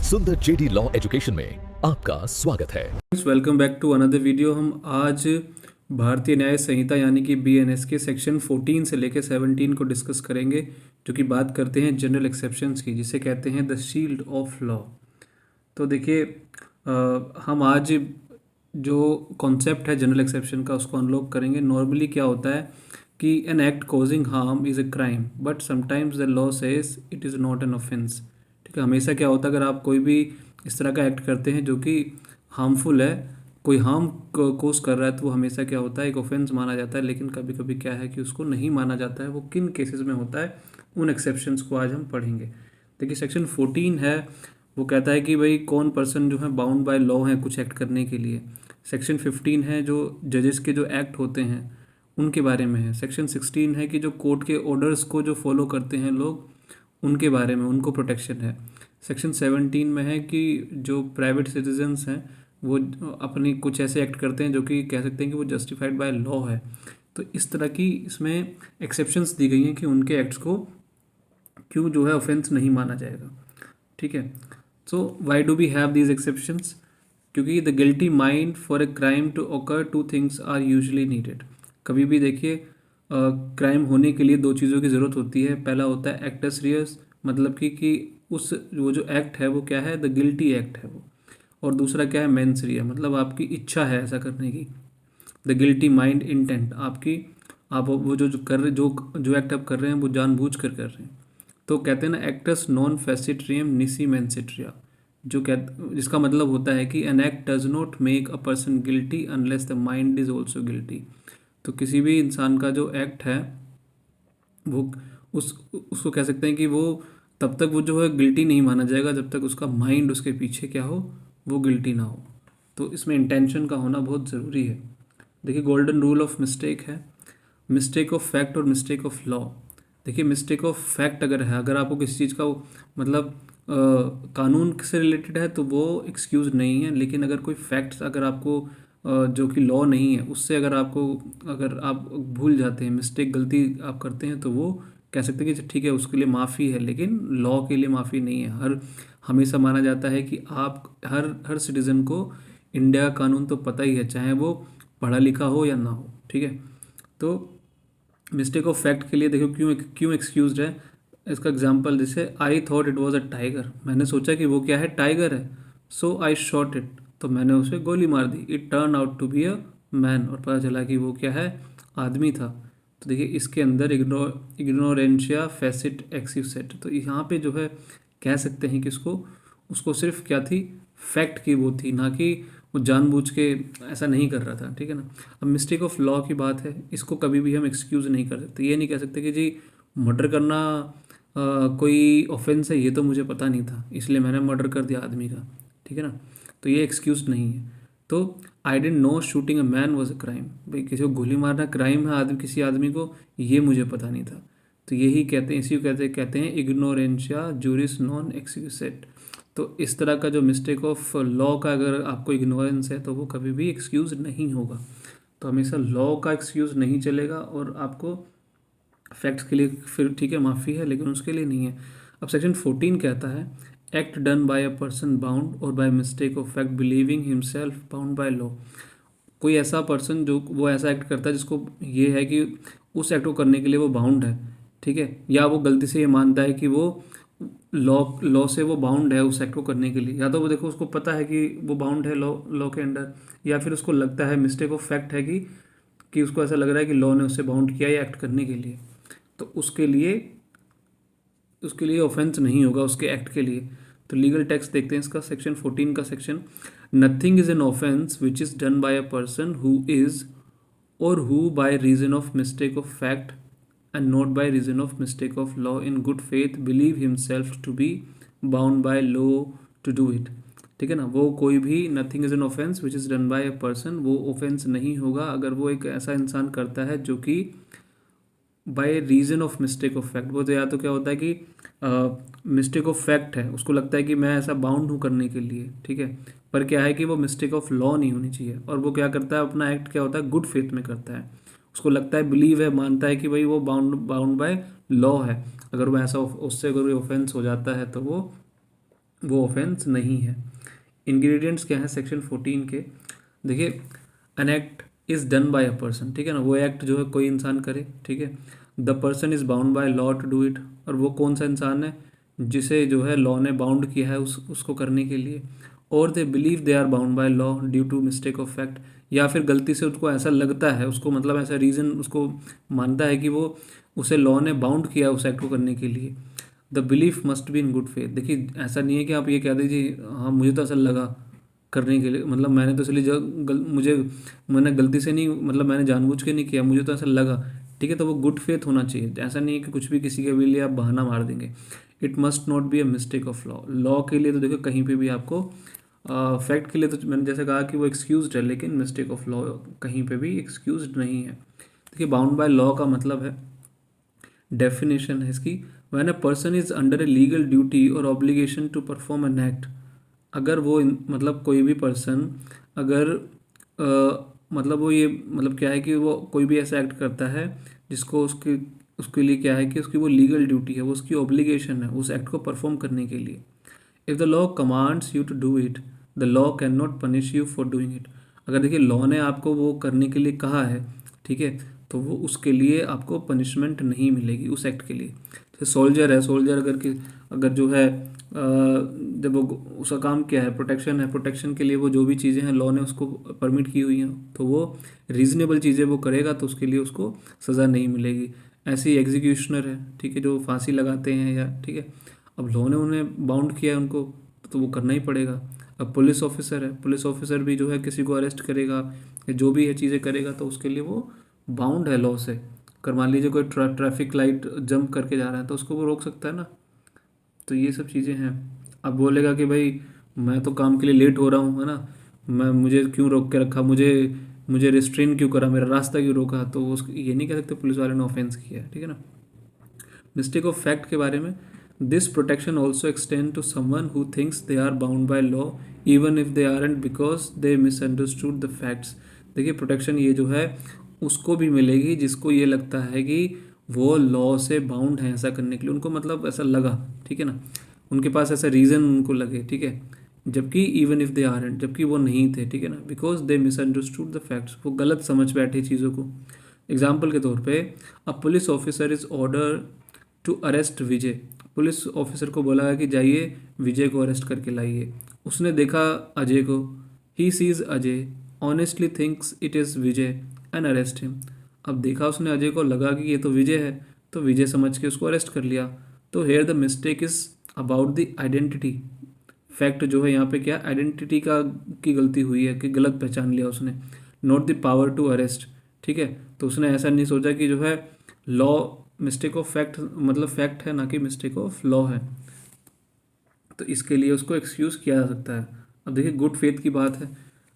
सुंदर JD law education में आपका स्वागत है। Welcome back to another video. हम आज भारतीय न्याय संहिता यानी कि बीएनएस के सेक्शन 14 से लेकर 17 को डिस्कस करेंगे, जो कि बात करते हैं जनरल एक्सेप्शंस की, जिसे कहते हैं द शील्ड ऑफ लॉ। तो देखिए, हम आज जो कॉन्सेप्ट है जनरल एक्सेप्शन का उसको अनलॉक करेंगे। नॉर्मली क्या होता है कि an act causing harm is a crime but sometimes the law says it is not an offence. ठीक है, हमेशा क्या होता है, अगर आप कोई भी इस तरह का एक्ट करते हैं जो कि हार्मफुल है, कोई हार्म कोस कर रहा है, तो वो हमेशा क्या होता है, एक ऑफेंस माना जाता है। लेकिन कभी कभी क्या है कि उसको नहीं माना जाता है। वो किन केसेस में होता है, उन एक्सेप्शंस को आज हम पढ़ेंगे। देखिए, सेक्शन 14 है, वो कहता है कि भाई कौन पर्सन जो है बाउंड बाय लॉ है कुछ एक्ट करने के लिए। सेक्शन 15 है जो जजेस के जो एक्ट होते हैं उनके बारे में है। सेक्शन 16 है कि जो कोर्ट के ऑर्डर्स को जो फॉलो करते हैं लोग, उनके बारे में, उनको प्रोटेक्शन है। सेक्शन 17 में है कि जो प्राइवेट सिटीजन्स हैं वो अपनी कुछ ऐसे एक्ट करते हैं जो कि कह सकते हैं कि वो जस्टिफाइड बाय लॉ है। तो इस तरह की इसमें एक्सेप्शंस दी गई हैं कि उनके एक्ट्स को क्यों जो है ऑफेंस नहीं माना जाएगा। ठीक है, so why do we have these exceptions? क्योंकि the guilty mind for a crime to occur two things are usually needed. कभी भी देखिए, क्राइम होने के लिए दो चीज़ों की ज़रूरत होती है। पहला होता है एक्टस रियस, मतलब कि उस वो जो एक्ट है वो क्या है, द गिल्टी एक्ट है वो। और दूसरा क्या है, मेंस रिया, मतलब आपकी इच्छा है ऐसा करने की। द गिल्टी माइंड इंटेंट, आपकी आप वो जो कर रहे जो एक्ट आप कर रहे हैं वो जानबूझ कर रहे हैं। तो कहते हैं ना, एक्टस नॉन फेसिट्रियम निसी मेंसिट्रिया, जो जिसका मतलब होता है कि an act does not make a person guilty unless the mind is also guilty. तो किसी भी इंसान का जो एक्ट है वो उसको कह सकते हैं कि वो तब तक वो जो है गिल्टी नहीं माना जाएगा जब तक उसका माइंड उसके पीछे क्या हो, वो गिल्टी ना हो। तो इसमें इंटेंशन का होना बहुत ज़रूरी है। देखिए, गोल्डन रूल ऑफ मिस्टेक है, मिस्टेक ऑफ फैक्ट और मिस्टेक ऑफ लॉ। देखिए, मिस्टेक ऑफ फैक्ट अगर है, अगर आपको किसी चीज़ का मतलब कानून से रिलेटेड है तो वो एक्सक्यूज़ नहीं है। लेकिन अगर कोई फैक्ट्स अगर आपको जो कि लॉ नहीं है उससे अगर आप भूल जाते हैं, मिस्टेक गलती आप करते हैं, तो वो कह सकते हैं कि ठीक है उसके लिए माफ़ी है, लेकिन लॉ के लिए माफ़ी नहीं है। हमेशा माना जाता है कि आप हर सिटीज़न को इंडिया का कानून तो पता ही है, चाहे वो पढ़ा लिखा हो या ना हो। ठीक है, तो मिस्टेक ऑफ फैक्ट के लिए देखो क्यों क्यों एक्सक्यूज है। इसका एग्जांपल, जैसे I thought it was a tiger, मैंने सोचा कि वो क्या है, टाइगर है। सो आई शॉट इट, तो मैंने उसे गोली मार दी। It turn out to be a man, और पता चला कि वो क्या है, आदमी था। तो देखिए, इसके अंदर इग्नोरेंशिया फेसिट एक्सिसेट, तो यहाँ पे जो है कह सकते हैं कि उसको सिर्फ क्या थी, फैक्ट की वो थी, ना कि वो जानबूझ के ऐसा नहीं कर रहा था। ठीक है ना। अब मिस्टेक ऑफ लॉ की बात है, इसको कभी भी हम एक्सक्यूज़ नहीं कर सकते। ये नहीं कह सकते कि जी मर्डर करना कोई ऑफेंस है, ये तो मुझे पता नहीं था इसलिए मैंने मर्डर कर दिया आदमी का। ठीक है ना, तो ये एक्सक्यूज़ नहीं है। तो I didn't know shooting a man was a crime, भाई किसी को गोली मारना क्राइम है, किसी आदमी को, ये मुझे पता नहीं था। तो यही कहते हैं, इसी को कहते हैं इग्नोरेंशिया जूरिस नॉन एक्सक्यूसेट। तो इस तरह का जो मिस्टेक ऑफ लॉ का अगर आपको इग्नोरेंस है तो वो कभी भी एक्सक्यूज़ नहीं होगा। तो हमेशा लॉ का एक्सक्यूज़ नहीं चलेगा, और आपको फैक्ट्स के लिए फिर ठीक है माफ़ी है, लेकिन उसके लिए नहीं है। अब सेक्शन 14 कहता है, act done by a person bound और by mistake of fact believing himself bound by law. कोई ऐसा पर्सन जो वो ऐसा एक्ट करता है जिसको ये है कि उस एक्ट को करने के लिए वो बाउंड है। ठीक है, या वो गलती से ये मानता है कि वो लॉ से वो बाउंड है उस एक्ट को करने के लिए, या तो वो देखो उसको पता है कि वो बाउंड है लॉ के अंडर, या फिर उसको लगता है, मिस्टेक ऑफ फैक्ट है कि उसको ऐसा लग रहा है कि लॉ ने उससे बाउंड किया या एक्ट करने के लिए, तो उसके लिए ऑफेंस नहीं होगा उसके एक्ट के लिए। तो लीगल टेक्स्ट देखते हैं इसका, सेक्शन 14 का section, nothing is an offence which is done by a person who is और who by reason of mistake of fact and not by reason of mistake of law in good faith believe himself to be bound by law to do it। ठीक है ना, वो कोई भी nothing is an offence which is done by a person, वो offence नहीं होगा अगर वो एक ऐसा इंसान करता है जो कि by reason of mistake of fact. वो तो या तो क्या होता है कि मिस्टेक ऑफ फैक्ट है, उसको लगता है कि मैं ऐसा बाउंड हूँ करने के लिए। ठीक है, पर क्या है कि वो मिस्टेक ऑफ लॉ नहीं होनी चाहिए, और वो क्या करता है, अपना एक्ट क्या होता है, गुड फेथ में करता है। उसको लगता है, बिलीव है, मानता है कि भाई वो बाउंड बाय लॉ है। अगर वो ऐसा उससे अगर ऑफेंस हो जाता है तो वो वो ऑफेंस नहीं है। इंग्रेडिएंट्स क्या है सेक्शन 14 के? देखिए, an act is done by a person, ठीक है ना, वो एक्ट जो है कोई इंसान करे, ठीक है। The person is bound by law to do it, और वो कौन सा इंसान है जिसे जो है लॉ ने बाउंड किया है उसको करने के लिए। और they believe they are bound by law due to mistake of fact, या फिर गलती से उसको ऐसा लगता है, उसको मतलब ऐसा रीज़न उसको मानता है कि वो उसे लॉ ने बाउंड किया उस एक्ट को करने के लिए। The belief must be in good faith. देखिए, ऐसा नहीं है कि आप ये कह दीजिए हाँ मुझे तो ऐसा लगा करने के लिए, मतलब मैंने तो इसलिए मैंने गलती से नहीं, मतलब मैंने जानबूझ के नहीं किया, मुझे तो ऐसा लगा, ठीक है। तो वो गुड फेथ होना चाहिए। ऐसा नहीं है कि कुछ भी किसी के भी लिए आप बहाना मार देंगे। It must not be a mistake of law. Law के लिए तो देखो कहीं पे भी आपको फैक्ट के लिए तो मैंने जैसे कहा कि वो एक्सक्यूज्ड है, लेकिन मिस्टेक ऑफ लॉ कहीं पे भी एक्सक्यूज्ड नहीं है। देखिए, बाउंड बाय लॉ का मतलब है, डेफिनेशन है इसकी, when a person is under a legal duty और obligation to perform an act. अगर वो मतलब कोई भी पर्सन अगर मतलब वो ये मतलब क्या है कि वो कोई भी ऐसा एक्ट करता है जिसको उसके उसके लिए क्या है कि उसकी वो लीगल ड्यूटी है, वो उसकी ऑब्लिगेशन है उस एक्ट को परफॉर्म करने के लिए। If the law commands you to do it, the law can not punish you for doing it. अगर देखिए लॉ ने आपको वो करने के लिए कहा है, ठीक है, तो वो उसके लिए आपको पनिशमेंट नहीं मिलेगी उस एक्ट के लिए। जैसे सोल्जर है, सोल्जर अगर जो है जब वो उसका काम क्या है, प्रोटेक्शन है, प्रोटेक्शन के लिए वो जो भी चीज़ें हैं लॉ ने उसको परमिट की हुई हैं, तो वो रीज़नेबल चीज़ें वो करेगा तो उसके लिए उसको सज़ा नहीं मिलेगी। ऐसे ही एग्जीक्यूशनर है, ठीक है, जो फांसी लगाते हैं या, ठीक है, अब लॉ ने उन्हें बाउंड किया है उनको, तो वो करना ही पड़ेगा। अब पुलिस ऑफिसर है, पुलिस ऑफिसर भी जो है किसी को अरेस्ट करेगा या जो भी है चीज़ें करेगा तो उसके लिए वो बाउंड है लॉ से। कर मान लीजिए कोई ट्रैफिक लाइट जंप करके जा रहा है तो उसको वो रोक सकता है ना। तो ये सब चीज़ें हैं। अब बोलेगा कि भाई मैं तो काम के लिए लेट हो रहा हूँ, है ना, मैं मुझे क्यों रोक के रखा, मुझे मुझे रिस्ट्रेन क्यों करा, मेरा रास्ता क्यों रोका, तो उस ये नहीं कह सकते पुलिस वाले ने ऑफेंस किया है, ठीक है ना। मिस्टेक ऑफ फैक्ट के बारे में, this protection also extend to someone who thinks they are bound by law even if they aren't because they misunderstood the facts. देखिए, प्रोटेक्शन ये जो है उसको भी मिलेगी जिसको ये लगता है कि वो लॉ से बाउंड है ऐसा करने के लिए, उनको मतलब ऐसा लगा, ठीक है ना, उनके पास ऐसा रीज़न उनको लगे, ठीक है, जबकि इवन इफ दे आरंट, जबकि वो नहीं थे, ठीक है ना, because they misunderstood the facts, वो गलत समझ बैठे चीज़ों को। एग्जाम्पल के तौर पे, a police officer is order to arrest Vijay. Police officer को बोला है कि जाइए विजय को अरेस्ट करके लाइए। उसने देखा अजय को, he sees Ajay, honestly thinks it is Vijay and arrest him. अब देखा उसने अजय को, लगा कि ये तो विजय है, तो विजय समझ के उसको अरेस्ट कर लिया। तो here the mistake is about the identity. Fact जो है यहाँ पे क्या, आइडेंटिटी का की गलती हुई है कि गलत पहचान लिया उसने, not the power to arrest, ठीक है। तो उसने ऐसा नहीं सोचा कि जो है लॉ, मिस्टेक ऑफ फैक्ट मतलब फैक्ट है ना कि मिस्टेक ऑफ लॉ है, तो इसके लिए उसको एक्सक्यूज़ किया जा सकता है। अब देखिए गुड फेथ की बात है,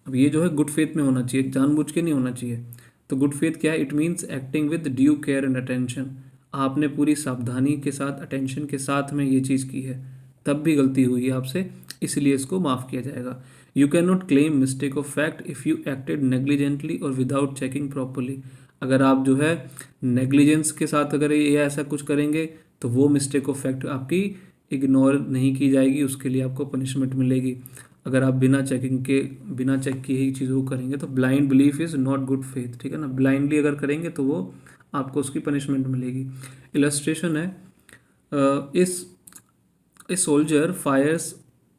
अब ये जो है गुड फेथ में होना चाहिए, जानबूझ के नहीं होना चाहिए। तो गुड फेथ क्या है, it means acting with due care and attention. आपने पूरी सावधानी के साथ, अटेंशन के साथ में ये चीज़ की है, तब भी गलती हुई है आपसे, इसलिए इसको माफ़ किया जाएगा। You can not claim mistake of fact if you acted negligently और विदाउट चेकिंग प्रॉपरली। अगर आप जो है नेग्लिजेंस के साथ अगर ये ऐसा कुछ करेंगे तो वो मिस्टेक ऑफ फैक्ट आपकी इग्नोर नहीं की जाएगी, उसके लिए आपको पनिशमेंट मिलेगी। अगर आप बिना चेक किए ही चीज़ों को करेंगे तो blind belief is not good faith, ठीक है ना, ब्लाइंडली अगर करेंगे तो वो आपको उसकी पनिशमेंट मिलेगी। इलस्ट्रेशन है, इस A soldier fires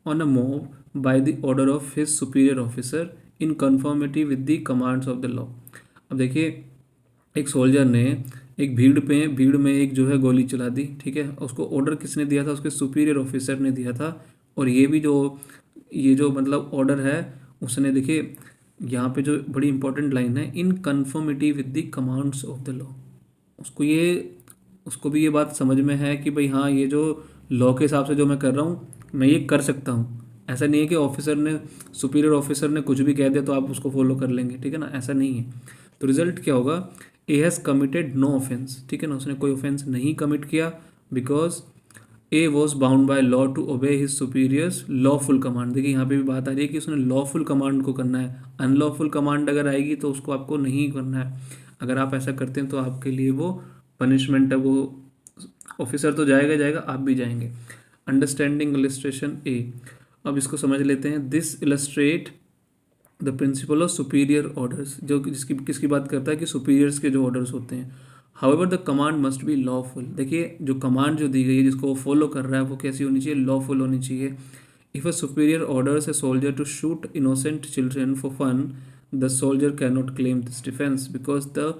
on a mob by the order of his superior officer in conformity with the commands of the law. अब देखिए, एक सोल्जर ने एक भीड़ में एक जो है गोली चला दी, ठीक है, उसको ऑर्डर किसने दिया था, उसके सुपीरियर ऑफिसर ने दिया था। और ये जो मतलब ऑर्डर है उसने, देखिए यहाँ पे जो बड़ी इंपॉर्टेंट लाइन है, इन conformity with the commands of the law. उसको ये उसको भी ये बात समझ में है कि भाई हाँ, ये जो लॉ के हिसाब से जो मैं कर रहा हूँ मैं ये कर सकता हूँ। ऐसा नहीं है कि सुपीरियर ऑफिसर ने कुछ भी कह दिया तो आप उसको फॉलो कर लेंगे, ठीक है ना, ऐसा नहीं है। तो रिजल्ट क्या होगा, A has committed no offence, ठीक है ना, उसने कोई ऑफेंस नहीं कमिट किया, because A was bound by law to obey his superiors lawful command. देखिए यहाँ पे भी बात आ रही है कि उसने लॉफुल कमांड को करना है, अनलॉफुल कमांड अगर आएगी तो उसको आपको नहीं करना है। अगर आप ऐसा करते हैं तो आपके लिए वो पनिशमेंट है, वो ऑफिसर तो जाएगा, आप भी जाएंगे। अंडरस्टैंडिंग इलस्ट्रेशन ए। अब इसको समझ लेते हैं। This illustrate the principle of superior orders, जो जिसकी किसकी बात करता है कि सुपीरियर्स के जो ऑर्डर्स होते हैं। However the command must be lawful. देखिए जो कमांड जो दी गई है जिसको वो फॉलो कर रहा है वो कैसी होनी चाहिए, लॉफुल होनी चाहिए। If a superior orders a soldier to shoot innocent children for fun, the soldier can not claim this defence because the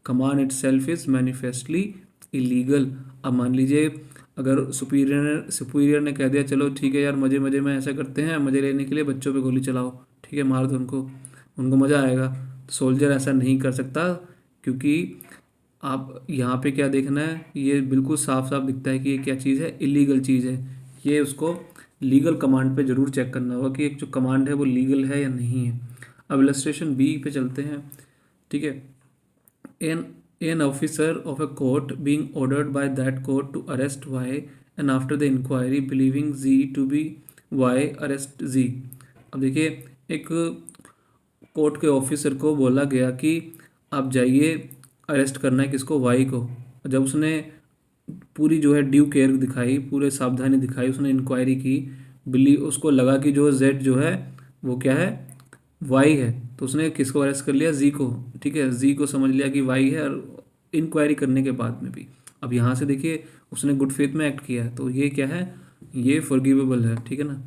command itself is manifestly illegal. अब मान लीजिए अगर सुपीरियर ने कह दिया चलो ठीक है यार, मजे मजे में ऐसा करते हैं, मजे लेने के लिए बच्चों पे गोली चलाओ, ठीक है, मार दो उनको, उनको मज़ा आएगा। तो सोल्जर ऐसा नहीं कर सकता, क्योंकि आप यहाँ पे क्या देखना है, ये बिल्कुल साफ साफ दिखता है कि ये क्या चीज़ है, इलीगल चीज़ है। ये उसको लीगल कमांड पे ज़रूर चेक करना होगा कि एक जो कमांड है वो लीगल है या नहीं है। अब इलस्ट्रेशन बी पे चलते हैं, ठीक है। An officer of a court being ordered by that court to arrest Y, and after the inquiry believing Z to be Y, arrest Z। अब देखिए एक कोर्ट के ऑफिसर को बोला गया कि आप जाइए अरेस्ट करना है किसको, वाई को। जब उसने पूरी जो है ड्यू केयर दिखाई, पूरे सावधानी दिखाई, उसने इंक्वायरी की, बिलीव उसको लगा कि जो जेड जो है वो क्या है, वाई है, तो उसने किसको अरेस्ट कर लिया, जी को, ठीक है, जी को समझ लिया कि वाई है, और इंक्वायरी करने के बाद में भी। अब यहाँ से देखिए उसने गुड फेथ में एक्ट किया है, तो ये क्या है, ये फॉरगिवेबल है, ठीक है ना,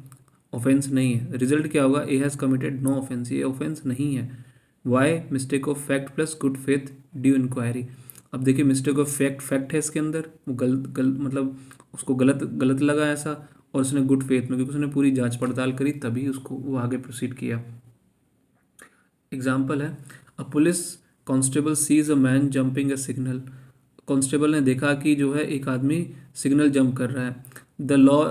ऑफेंस नहीं है। रिजल्ट क्या होगा, A has committed no offence, ये ऑफेंस नहीं है। Why, mistake of fact plus good faith due inquiry. अब देखिए मिस्टेक ऑफ फैक्ट है इसके अंदर, वो गलत मतलब उसको गलत लगा ऐसा, और उसने गुड फेथ में, क्योंकि उसने पूरी जांच पड़ताल करी तभी उसको वो आगे प्रोसीड किया। एग्जाम्पल है, अ police constable sees a man jumping a signal. Constable ने देखा कि जो है एक आदमी सिग्नल जंप कर रहा है। The law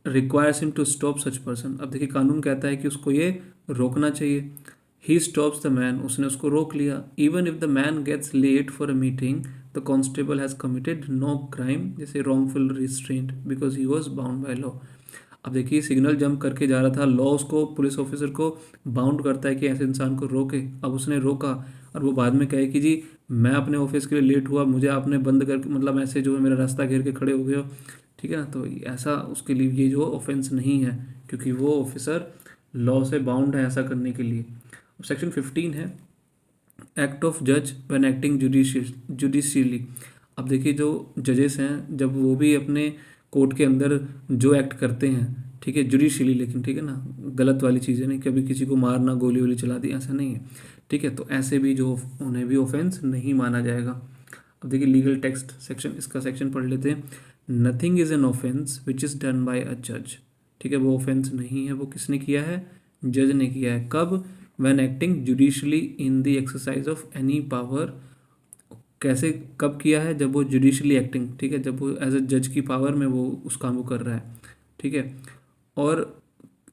requires him to stop such person. अब देखिए कानून कहता है कि उसको ये रोकना चाहिए। ही स्टॉप्स द मैन, उसने उसको रोक लिया। Even if the man gets late for a meeting, the constable has committed no crime, जैसे wrongful restraint, because he was bound by law. अब देखिए सिग्नल जंप करके जा रहा था, लॉ उसको, पुलिस ऑफिसर को बाउंड करता है कि ऐसे इंसान को रोके। अब उसने रोका और वो बाद में कहे कि जी मैं अपने ऑफिस के लिए लेट हुआ, मुझे आपने बंद करके मतलब ऐसे जो है मेरा रास्ता घेर के खड़े हो गए हो, ठीक है ना, तो ऐसा उसके लिए ये जो ऑफेंस नहीं है, क्योंकि वो ऑफिसर लॉ से बाउंड है ऐसा करने के लिए। अब सेक्शन 15 है, एक्ट ऑफ जज व्हेन एक्टिंग जुडिशियली। अब देखिए जो जजेस हैं जब वो भी अपने कोर्ट के अंदर जो एक्ट करते हैं, ठीक है, जुडिशियली, लेकिन ठीक है ना, गलत वाली चीज़ें नहीं, कभी किसी को मारना, गोली वोली चला दी, ऐसा नहीं है, ठीक है, तो ऐसे भी जो उन्हें भी ऑफेंस नहीं माना जाएगा। अब देखिए लीगल टेक्स्ट सेक्शन, इसका सेक्शन पढ़ लेते हैं। Nothing is an offence which is done by a जज, ठीक है, वो ऑफेंस नहीं है, वो किसने किया है, जज ने किया है। कब, when acting judicially in the exercise of any power. कैसे, कब किया है, जब वो जुडिशली एक्टिंग, ठीक है, जब वो एज अ जज की पावर में वो उस काम को कर रहा है, ठीक है, और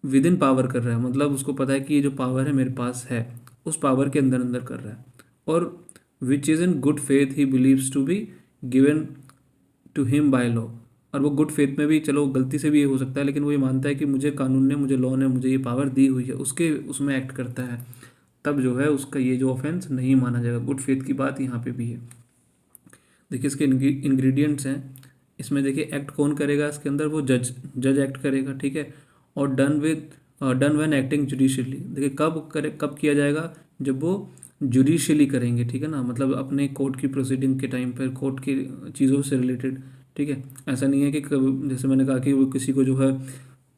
विद इन पावर कर रहा है, मतलब उसको पता है कि ये जो पावर है मेरे पास है, उस पावर के अंदर अंदर कर रहा है। और which is in good faith he believes to be given to him by law. और वो गुड फेथ में भी, चलो गलती से भी ये हो सकता है, लेकिन वो ये मानता है कि मुझे कानून ने, मुझे लॉ ने मुझे ये पावर दी हुई है, उसके उसमें एक्ट करता है, तब जो है उसका ये जो ऑफेंस नहीं माना जाएगा। गुड फेथ की बात यहाँ पे भी है। देखिए इसके इंग्रेडिएंट्स हैं, इसमें देखिए एक्ट कौन करेगा इसके अंदर, वो जज एक्ट करेगा, ठीक है, और डन व्हेन एक्टिंग जुडिशियली। देखिए कब किया जाएगा, जब वो जुडिशियली करेंगे, ठीक है ना, मतलब अपने कोर्ट की प्रोसीडिंग के टाइम पर, कोर्ट की चीज़ों से रिलेटेड, ठीक है। ऐसा नहीं है कि जैसे मैंने कहा कि वो किसी को जो है,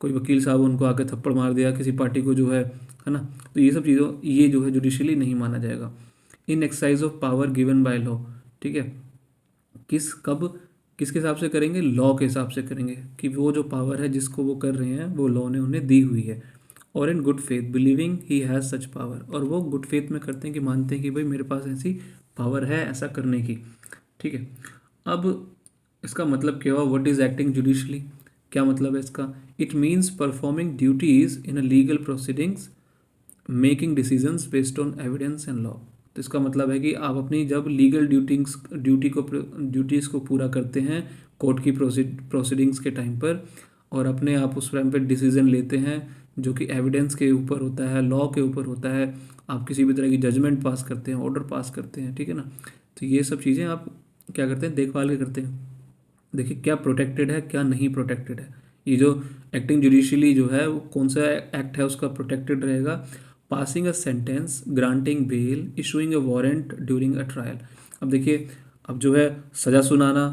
कोई वकील साहब उनको आके थप्पड़ मार दिया किसी पार्टी को जो है ना, तो ये सब चीज़ों, ये जो है जुडिशियली नहीं माना जाएगा। In exercise of power given by law, ठीक है, किसके हिसाब से करेंगे, लॉ के हिसाब से करेंगे, कि वो जो पावर है जिसको वो कर रहे हैं वो लॉ ने उन्हें दी हुई है। और इन good faith believing he has such power, और वो गुड फेथ में करते हैं कि मानते हैं कि भाई मेरे पास ऐसी पावर है ऐसा करने की, ठीक है। अब इसका मतलब क्या हुआ, व्हाट इज़ एक्टिंग जुडिशली, क्या मतलब है इसका, it means performing duties in a legal proceedings, making decisions based on evidence and law. तो इसका मतलब है कि आप अपनी जब लीगल ड्यूटीज़ को पूरा करते हैं कोर्ट की प्रोसीडिंग्स के टाइम पर, और अपने आप उस टाइम पर डिसीजन लेते हैं जो कि एविडेंस के ऊपर होता है, लॉ के ऊपर होता है, आप किसी भी तरह की जजमेंट पास करते हैं, ऑर्डर पास करते हैं, ठीक है ना, तो ये सब चीज़ें आप क्या करते हैं, देखभाल के करते हैं। देखिए क्या प्रोटेक्टेड है क्या नहीं प्रोटेक्टेड है, ये जो एक्टिंग जुडिशली जो है वो कौन सा एक्ट है उसका प्रोटेक्टेड रहेगा? Passing a sentence, granting bail, issuing a warrant during a trial. अब देखिए, अब जो है सज़ा सुनाना,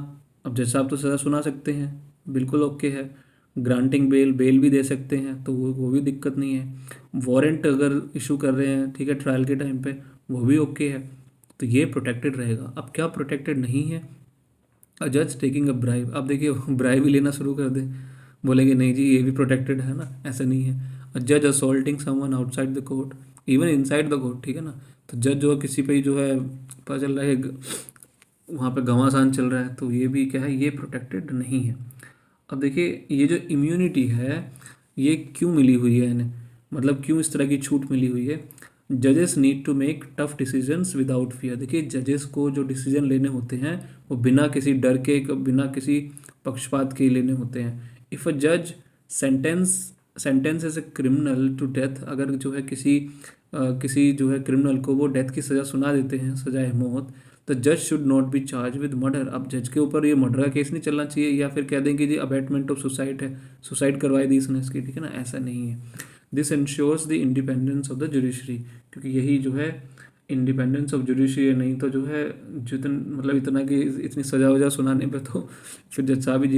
अब जज साहब तो सज़ा सुना सकते हैं, बिल्कुल ओके है। ग्रांटिंग बेल, बेल भी दे सकते हैं, तो वो भी दिक्कत नहीं है। वारंट अगर इशू कर रहे हैं, ठीक है, ट्रायल के टाइम पे, वो भी ओके है, तो ये प्रोटेक्टेड रहेगा। अब क्या प्रोटेक्टेड नहीं है? अ जज टेकिंग अ ब्राइब। अब देखिए ब्राइब ही लेना शुरू कर दें, बोलेंगे नहीं जी ये भी प्रोटेक्टेड है ना, ऐसा नहीं है। अ जज assaulting someone outside the court, even inside the court, ठीक है ना। तो जज जो किसी पे जो है पता चल रहा है वहाँ पे घमासान चल रहा है, तो ये भी क्या है, ये प्रोटेक्टेड नहीं है। अब देखिए ये जो इम्यूनिटी है ये क्यों मिली हुई है इन्हें, मतलब क्यों इस तरह की छूट मिली हुई है? जजेस need to make tough decisions without fear. देखिए जजेस को जो डिसीजन लेने होते हैं वो बिना किसी डर के, बिना किसी पक्षपात के लेने होते हैं। इफ़ अ जज sentence sentence as a criminal to death, अगर जो है किसी जो है क्रिमिनल को वो डेथ की सज़ा सुना देते हैं, सजाए मौत, तो जज should not be charge with murder. अब जज के ऊपर ये मर्डर का केस नहीं चलना चाहिए, या फिर कह देंगे जी अबैटमेंट ऑफ सुसाइड है, सुसाइड करवाई दी इसने इसकी, ठीक है ना, ऐसा नहीं है। This ensures the independence of the judiciary, क्योंकि यही जो है इंडिपेंडेंस ऑफ जुडिशरी है। नहीं तो जो है मतलब इतना कि इतनी सजा वजा सुनाने पे तो फिर जज साहब भी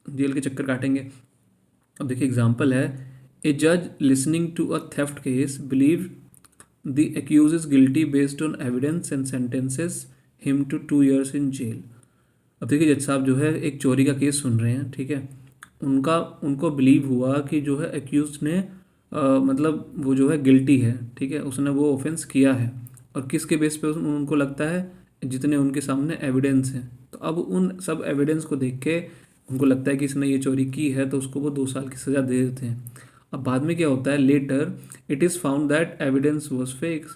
जेल के चक्कर काटेंगे। अब देखिए एग्जाम्पल है, ए जज listening to a theft case believe the accused is guilty based on evidence and sentences him to 2 years in jail. अब देखिए जज साहब जो है एक चोरी का केस सुन रहे हैं, ठीक है, उनको बिलीव हुआ कि जो है एक्यूज ने मतलब वो जो है गिल्टी है, ठीक है, उसने वो ऑफेंस किया है, और किसके बेस पे उनको लगता है, जितने उनके सामने एविडेंस हैं। तो अब उन सब एविडेंस को देख के उनको लगता है कि इसने ये चोरी की है, तो उसको वो 2 साल की सज़ा दे देते हैं। अब बाद में क्या होता है, later it is found that evidence was fake.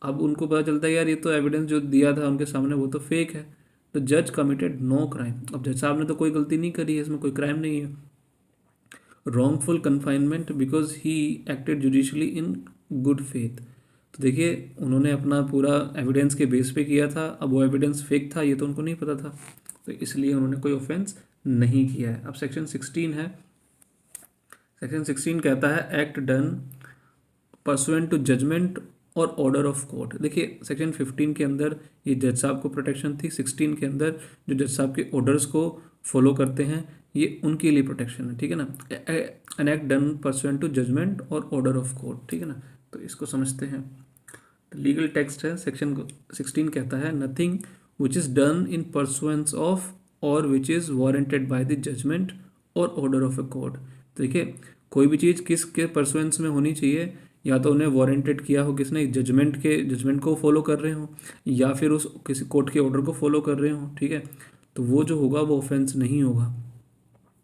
अब उनको पता चलता है यार ये तो एविडेंस जो दिया था उनके सामने वो तो फेक है। तो जज कमिटेड नो क्राइम। अब जज साहब ने तो कोई गलती नहीं करी है, इसमें कोई क्राइम नहीं है। Wrongful confinement because he acted judicially in good faith. तो देखिए उन्होंने अपना पूरा एविडेंस के बेस पे किया था, अब वो एविडेंस फेक था ये तो उनको नहीं पता था, तो इसलिए उन्होंने कोई ऑफेंस नहीं किया है। अब सेक्शन 16 है। सेक्शन 16 कहता है act done pursuant to judgment और ऑर्डर ऑफ कोर्ट। देखिए सेक्शन 15 के अंदर ये जज साहब को प्रोटेक्शन थी, 16 के अंदर जो जज साहब के ऑर्डर्स को फॉलो करते हैं ये उनके लिए प्रोटेक्शन है, ठीक है ना। An act done pursuant to judgment और ऑर्डर ऑफ कोर्ट, ठीक है ना, तो इसको समझते हैं। लीगल टेक्स्ट है, सेक्शन 16 कहता है nothing which is done in pursuance of और which is warranted by the judgment और ऑर्डर ऑफ अ कोर्ट। देखिए कोई भी चीज़ किसके परसुएंस में होनी चाहिए, या तो उन्हें वारंटेड किया हो किसने, जजमेंट को फॉलो कर रहे हो, या फिर उस किसी कोर्ट के ऑर्डर को फॉलो कर रहे हो, ठीक है, तो वो जो होगा वो ऑफेंस नहीं होगा।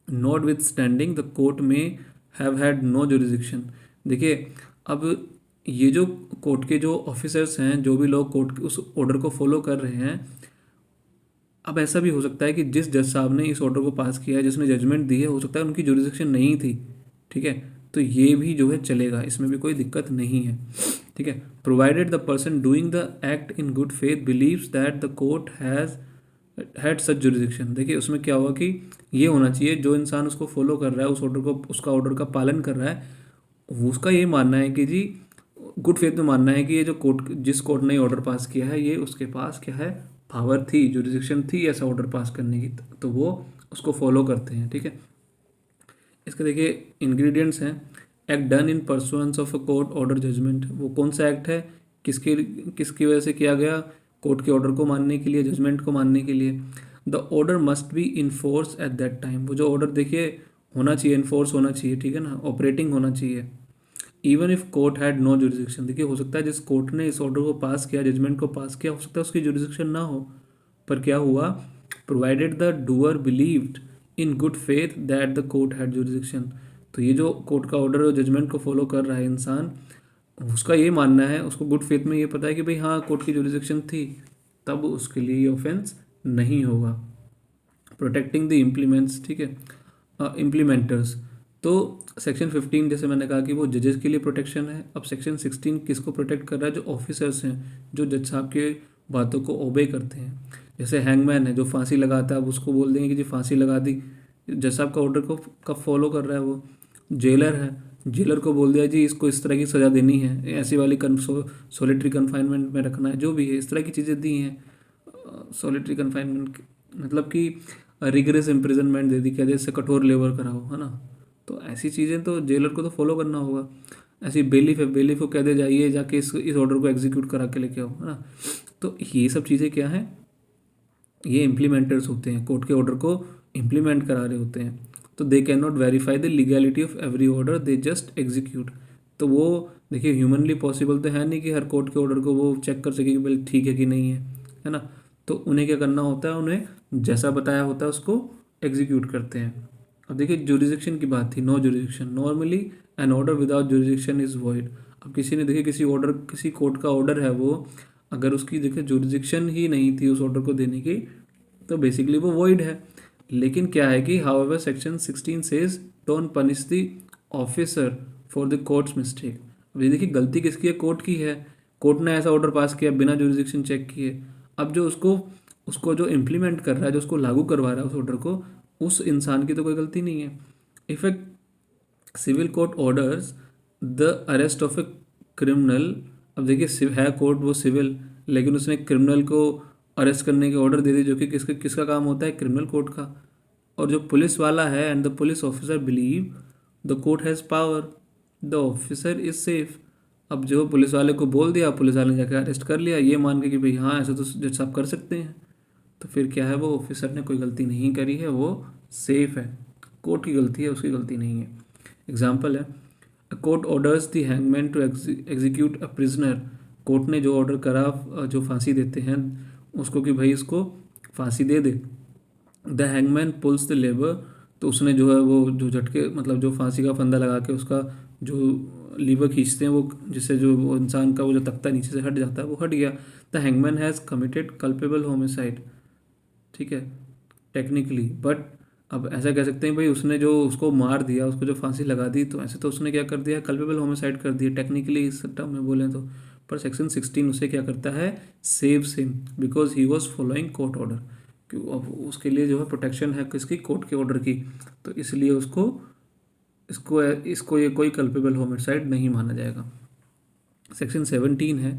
Not with standing the court में हैव हैड नो जुरिडिक्शन। देखिए अब ये जो कोर्ट के जो ऑफिसर्स हैं, जो भी लोग कोर्ट उस ऑर्डर को फॉलो कर रहे हैं, अब ऐसा भी हो सकता है कि जिस जज साहब ने इस ऑर्डर को पास किया है, जिसने जजमेंट दी है, हो सकता है उनकी जुरिडिक्शन नहीं थी, ठीक है, तो ये भी जो है चलेगा, इसमें भी कोई दिक्कत नहीं है, ठीक है। Provided the person doing the act in good faith believes that the court has had such jurisdiction. देखिए उसमें क्या हुआ कि ये होना चाहिए, जो इंसान उसको फॉलो कर रहा है, उस ऑर्डर को, उसका ऑर्डर का पालन कर रहा है, उसका ये मानना है कि जी गुड फेथ में मानना है कि ये जो कोर्ट, जिस कोर्ट ने ऑर्डर पास किया है, ये उसके पास क्या है, पावर थी, जुरिडिक्शन थी ऐसा ऑर्डर पास करने की, तो वो उसको फॉलो करते हैं, ठीक है। इसके देखिए इंग्रेडिएंट्स हैं। Act done in pursuance of a court order judgment, वो कौन सा एक्ट है, किसकी किसकी वजह से किया गया, कोर्ट के ऑर्डर को मानने के लिए, जजमेंट को मानने के लिए। The order must be enforce at that time, वो जो ऑर्डर देखिए होना चाहिए, इन्फोर्स होना चाहिए, ठीक है ना, ऑपरेटिंग होना चाहिए। Even if court had no jurisdiction, देखिए हो सकता है जिस कोर्ट ने इस ऑर्डर को पास किया, जजमेंट को पास किया, हो सकता है उसकी जुरिडिक्शन ना हो, पर क्या हुआ, provided the doer believed in good faith that the court had jurisdiction. तो ये जो कोर्ट का ऑर्डर और जजमेंट को फॉलो कर रहा है इंसान, उसका ये मानना है, उसको गुड फेथ में ये पता है कि भाई हाँ कोर्ट की जुरिडिक्शन थी, तब उसके लिए ये ऑफेंस नहीं होगा। प्रोटेक्टिंग द इम्प्लीमेंट्स, ठीक है, इम्प्लीमेंटर्स। तो सेक्शन 15 जैसे मैंने कहा कि वो जजेस के लिए प्रोटेक्शन है। अब सेक्शन 16 किसको प्रोटेक्ट कर रहा है, जो ऑफिसर्स हैं, जो जज साहब के बातों को ओबे करते हैं। जैसे हैंगमैन है जो फांसी लगाता है, अब उसको बोल देंगे कि जी फांसी लगा दी, जैसा आपका ऑर्डर को कब फॉलो कर रहा है वो जेलर है, जेलर को बोल दिया जी इसको इस तरह की सज़ा देनी है, ऐसी वाली सॉलिटरी कन्फाइनमेंट में रखना है, जो भी है इस तरह की चीज़ें दी हैं। सॉलिटरी कन्फाइनमेंट मतलब कि रिगरस इम्प्रिजनमेंट दे दी, क्या जैसे कठोर लेबर कराओ, है ना। तो ऐसी चीज़ें तो जेलर को तो फॉलो करना होगा। ऐसी बेलीफ है, बेलीफ को कह दे जाइए जाके इस ऑर्डर को एग्जीक्यूट करा के लेके आओ, है ना। तो ये सब चीज़ें क्या हैं, ये इम्प्लीमेंटर्स होते हैं, कोर्ट के ऑर्डर को इम्प्लीमेंट करा रहे होते हैं। तो they can not verify the legality of every order, they just execute. तो वो देखिए ह्यूमनली पॉसिबल तो है नहीं कि हर कोर्ट के ऑर्डर को वो चेक कर सके कि भाई ठीक है कि नहीं है ना। तो उन्हें क्या करना होता है, उन्हें जैसा बताया होता है उसको एग्जीक्यूट करते हैं। अब देखिए जुरिडिक्शन की बात थी, no jurisdiction, normally an order without jurisdiction is void. अब किसी ने देखिए किसी ऑर्डर, किसी कोर्ट का ऑर्डर है वो, अगर उसकी देखिए जुरिडिक्शन ही नहीं थी उस ऑर्डर को देने की, तो बेसिकली वो वॉइड है। लेकिन क्या है कि however section 16 says don't punish the officer for the courts mistake. अब ये देखिए गलती किसकी है, कोर्ट की है। कोर्ट ने ऐसा ऑर्डर पास किया बिना जुरिडिक्शन चेक किए। अब जो उसको उसको जो इम्प्लीमेंट कर रहा है, जो उसको लागू करवा रहा है उस ऑर्डर को, उस इंसान की तो कोई गलती नहीं है। If a civil court orders the arrest of a criminal, अब देखिए है कोर्ट वो सिविल, लेकिन उसने क्रिमिनल को अरेस्ट करने के ऑर्डर दे दी, जो कि किसका काम होता है, क्रिमिनल कोर्ट का। और जो पुलिस वाला है and the police officer believe the court has power, the officer is safe. अब जो पुलिस वाले को बोल दिया, पुलिस वाले ने जाकर अरेस्ट कर लिया ये मान के कि भाई हाँ ऐसा तो जज साहब कर सकते हैं, तो फिर क्या है, वो ऑफिसर ने कोई गलती नहीं करी है, वो सेफ है। कोर्ट की गलती है, उसकी गलती नहीं है। एग्जाम्पल है, a court orders the hangman to execute a prisoner. Court ने जो ऑर्डर करा, जो फांसी देते हैं उसको, कि भाई इसको फांसी दे दे। द हैंगमैन पुल्स द लेबर, तो उसने जो है वो जो झटके मतलब जो फांसी का फंदा लगा के उसका जो लीवर खींचते हैं वो, जिससे जो वो इंसान का वो जो तख्ता नीचे से हट जाता है वो हट गया। The hangman has committed culpable homicide, ठीक है टेक्निकली, बट अब ऐसा कह सकते हैं भाई उसने जो उसको मार दिया, उसको जो फांसी लगा दी, तो ऐसे तो उसने क्या कर दिया, कल्पेबल होमिसाइड कर दिया टेक्निकली इस टर्म में बोलें तो। पर सेक्शन 16 उसे क्या करता है, saves him because he was following court order. अब उसके लिए जो है प्रोटेक्शन है किसकी, कोर्ट के ऑर्डर की, तो इसलिए उसको इसको इसको ये कोई कल्पेबल होमिसाइड नहीं माना जाएगा। सेक्शन 17 है,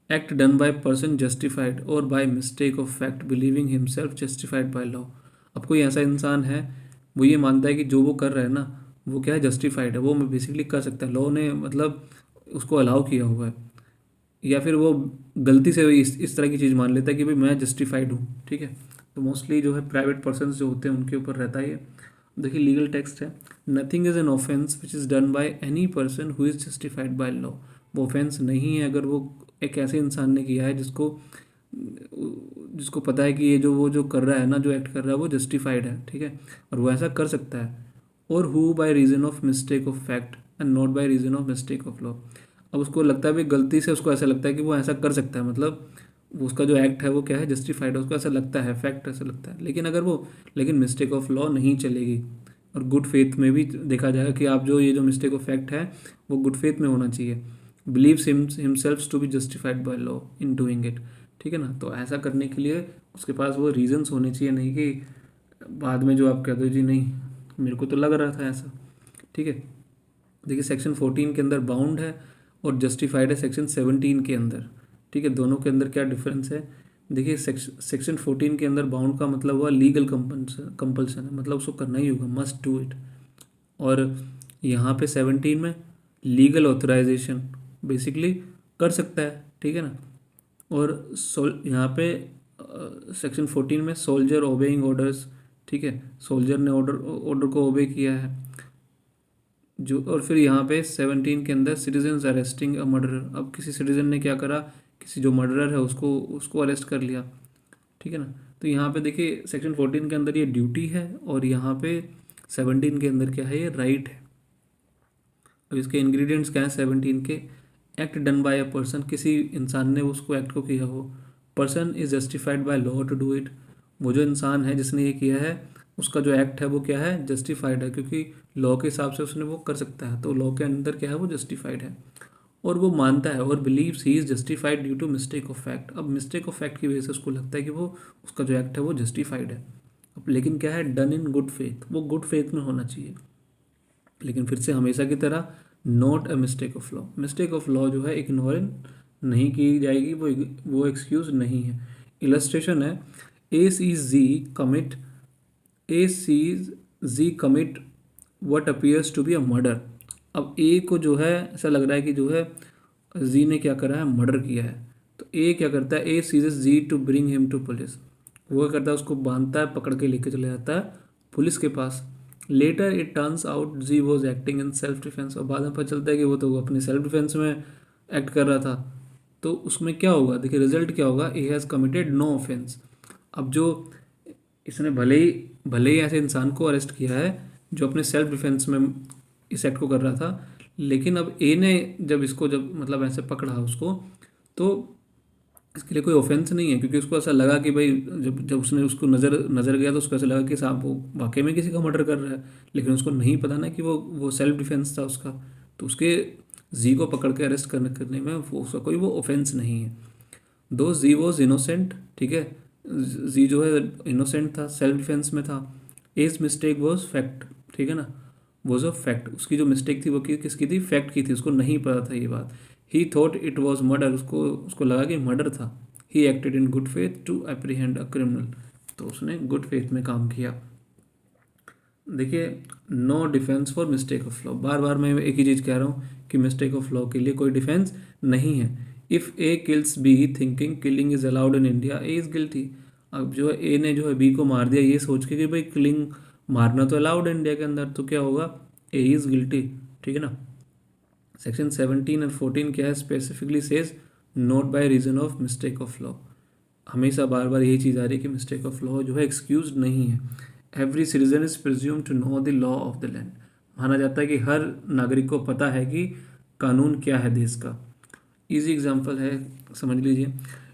act done by person justified और by mistake of fact believing himself justified by law. अब कोई ऐसा इंसान है वो ये मानता है कि जो वो कर रहा है ना वो क्या है, जस्टिफाइड है, वो बेसिकली कर सकता है, लॉ ने मतलब उसको अलाउ किया हुआ है। या फिर वो गलती से इस तरह की चीज़ मान लेता है कि भाई मैं जस्टिफाइड हूँ, ठीक है। तो मोस्टली जो है प्राइवेट पर्सन जो होते हैं उनके ऊपर रहता है ये। देखिए लीगल टेक्स्ट है, nothing is an offence which is done by any person who is justified by law. वो ऑफेंस नहीं है अगर वो एक ऐसे इंसान ने किया है जिसको जिसको पता है कि ये जो वो जो कर रहा है ना, जो एक्ट कर रहा है वो जस्टिफाइड है, ठीक है, और वो ऐसा कर सकता है। और who by reason of mistake of fact and not by reason of mistake of law. अब उसको लगता है भाई गलती से उसको ऐसा लगता है कि वो ऐसा कर सकता है, मतलब उसका जो एक्ट है वो क्या है, जस्टिफाइड है, उसको ऐसा लगता है, फैक्ट ऐसा लगता है। लेकिन मिस्टेक ऑफ लॉ नहीं चलेगी। और गुड फेथ में भी देखा जाएगा कि आप जो ये जो मिस्टेक ऑफ फैक्ट है वो गुड फेथ में होना चाहिए। Believes himself to be justified by law in doing it, ठीक है ना। तो ऐसा करने के लिए उसके पास वो रीजंस होने चाहिए, नहीं कि बाद में जो आप कह दो जी नहीं मेरे को तो लग रहा था ऐसा, ठीक है। देखिए सेक्शन 14 के अंदर बाउंड है और जस्टिफाइड है सेक्शन 17 के अंदर, ठीक है। दोनों के अंदर क्या डिफरेंस है, देखिए सेक्शन 14 के अंदर बाउंड का मतलब हुआ लीगल कंपल्सन है, मतलब उसको करना ही होगा, मस्ट डू इट। और यहाँ पे 17 में लीगल ऑथराइजेशन बेसिकली कर सकता है, ठीक है ना। और यहाँ पे सेक्शन 14 में सोल्जर ओबेइंग ऑर्डर्स, ठीक है, सोल्जर ने ऑर्डर को ओबे किया है जो। और फिर यहाँ पे 17 के अंदर सिटीजन अरेस्टिंग अ मर्डरर। अब किसी सिटीजन ने क्या करा, किसी जो मर्डरर है उसको उसको अरेस्ट कर लिया, ठीक है ना। तो यहाँ पे देखिए सेक्शन 14 के अंदर ये ड्यूटी है और यहाँ पे 17 के अंदर क्या है, ये राइट है। अब इसके इंग्रेडिएंट्स क्या हैं 17 के, act done by a person, किसी इंसान ने उसको एक्ट को किया हो। Person is justified by law to do it, वो जो इंसान है जिसने ये किया है उसका जो एक्ट है वो क्या है, जस्टिफाइड है, क्योंकि लॉ के हिसाब से उसने वो कर सकता है, तो लॉ के अंदर क्या है वो जस्टिफाइड है। और वो मानता है और believes he is justified due to mistake of fact. अब मिस्टेक ऑफ फैक्ट की वजह से उसको लगता है कि वो उसका जो एक्ट है वो जस्टिफाइड है। अब लेकिन क्या है, डन इन गुड फेथ, वो गुड फेथ में होना चाहिए। लेकिन फिर से हमेशा की तरह not a mistake of law, mistake of law जो है इग्नोर नहीं की जाएगी, वो एक्सक्यूज नहीं है। इलस्ट्रेशन है, A sees Z commit what appears to be a murder. अब ए को जो है ऐसा लग रहा है कि जो है जी ने क्या करा है, मर्डर किया है। तो ए क्या करता है, A seizes Z to bring him to police, वो क्या करता है, उसको बांधता है, पकड़ के लेके चले जाता है पुलिस के पास। Later it turns out Z was acting in self defence, और बाद में पता चलता है कि वो तो अपने सेल्फ डिफेंस में एक्ट कर रहा था। तो उसमें क्या होगा, देखिए रिजल्ट क्या होगा, A has committed no offence. अब जो इसने भले ही ऐसे इंसान को अरेस्ट किया है जो अपने सेल्फ डिफेंस में इस एक्ट को कर रहा था, लेकिन अब ए ने जब इसको मतलब ऐसे पकड़ा उसको, तो इसके लिए कोई ऑफेंस नहीं है, क्योंकि उसको ऐसा लगा कि भाई जब उसने उसको नज़र गया तो उसको ऐसा लगा कि साहब वो वाकई में किसी का मर्डर कर रहा है, लेकिन उसको नहीं पता ना कि वो सेल्फ डिफेंस था उसका। तो उसके जी को पकड़ के अरेस्ट करने में उसका कोई वो ऑफेंस नहीं है। दो जी वॉज इनोसेंट, ठीक है, जी जो है इनोसेंट था, सेल्फ डिफेंस में था। एज मिस्टेक वॉज फैक्ट, ठीक है ना, वॉज अ फैक्ट, उसकी जो मिस्टेक थी वो किसकी थी, फैक्ट की थी, उसको नहीं पता था ये बात। He thought it was murder, उसको लगा कि मर्डर था। He acted in good faith to apprehend a criminal, तो उसने गुड फेथ में काम किया। देखिए, no defence for mistake of law, बार बार मैं एक ही चीज़ कह रहा हूँ कि मिस्टेक ऑफ लॉ के लिए कोई डिफेंस नहीं है। If A kills be thinking killing is allowed in India, A is guilty. अब जो है ए ने जो है बी को मार दिया ये सोच के कि भाई किलिंग मारना तो अलाउड है इंडिया के अंदर, तो क्या होगा, ए इज़ गिल्टी, ठीक है ना। सेक्शन 17 और 14 क्या है, specifically says not by reason of mistake of law. हमेशा बार बार यही चीज़ आ रही है कि मिस्टेक ऑफ लॉ जो है एक्सक्यूज नहीं है। Every citizen is presumed to know the law of the land, माना जाता है कि हर नागरिक को पता है कि कानून क्या है देश का। इजी एग्जांपल है, समझ लीजिए,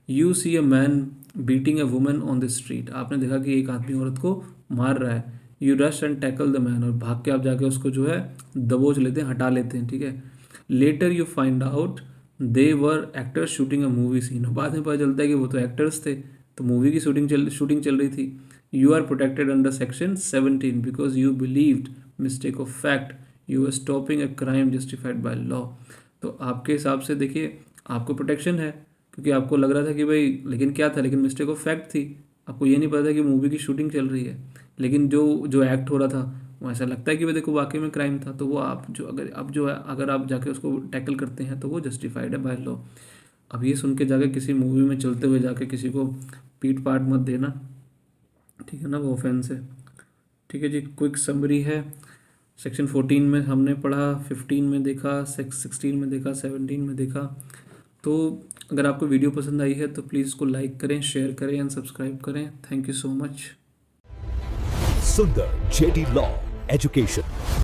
you see a man beating a woman on the street, आपने देखा कि एक आदमी औरत को मार रहा है। You rush and tackle the man, और भाग के आप जाके उसको जो है दबोच लेते हैं, हटा लेते हैं, ठीक है। Later you find out they were actors shooting a movie scene, बाद में पता चलता है कि वो तो एक्टर्स थे, तो मूवी की शूटिंग चल रही थी। You are protected under section 17 because you believed mistake of fact, you are stopping a crime justified by law. तो आपके हिसाब से देखिए आपको प्रोटेक्शन है, क्योंकि आपको लग रहा था कि भाई, लेकिन क्या था, लेकिन मिस्टेक ऑफ फैक्ट थी, आपको ये नहीं पता था कि मूवी की शूटिंग चल रही है, लेकिन जो एक्ट हो रहा था वो ऐसा लगता है कि भाई देखो वाकई में क्राइम था, तो वो आप जो अगर आप जाके उसको टैकल करते हैं तो वो जस्टिफाइड है बाय लॉ। अब ये सुन के जाके किसी मूवी में चलते हुए जाके किसी को पीट पाट मत देना, ठीक है ना, वो ऑफेंस है। ठीक है जी, क्विक समरी है, सेक्शन 14 में हमने पढ़ा, 15 में देखा, 16 में देखा, 17 में देखा। तो अगर आपको वीडियो पसंद आई है तो प्लीज़ इसको लाइक करें, शेयर करें एंड सब्सक्राइब करें। Thank you so much. सुंदर जेडी लॉ एजुकेशन।